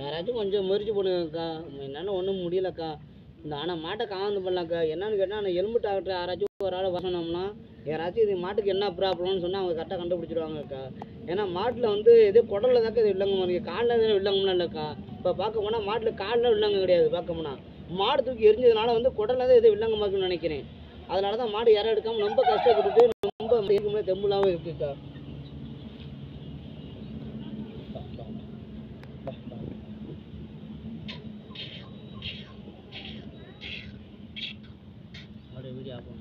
யாராச்சும் கொஞ்சம் முயற்சி பண்ணுங்கக்கா, என்னால் ஒன்றும் முடியலக்கா. இந்த ஆனால் மாட்டை காந்து பண்ணலாம்க்கா. என்னன்னு கேட்டால் அந்த எலும்பு டாக்டர் யாராச்சும் ஒரு ஆள் வசனம்னா யாராச்சும் இது மாட்டுக்கு என்ன ப்ராப்ளம்னு சொன்னால் அவங்க கரெக்டாக கண்டுபிடிச்சிடுவாங்கக்கா. ஏன்னா மாட்டில் வந்து இது குடலில் தாக்க இது வில்லங்கம் இருக்குது, காலில் எதுவும் வில்லங்கம்லாம் இல்லைக்கா. இப்போ பார்க்க போனால் மாட்டில் காலில் வில்லங்கம் கிடையாது. பார்க்க போனால் மாடு தூக்கி எரிஞ்சதுனால வந்து குடலில் தான் எது வில்லங்கமாக இருக்குன்னு நினைக்கிறேன். அதனால தான் மாடு இற எடுக்காமல் ரொம்ப கஷ்டப்பட்டுட்டு ரொம்ப இருக்கும்போது தெம்புலாகவும் இருக்குக்கா. வீடியோ ஆகும்.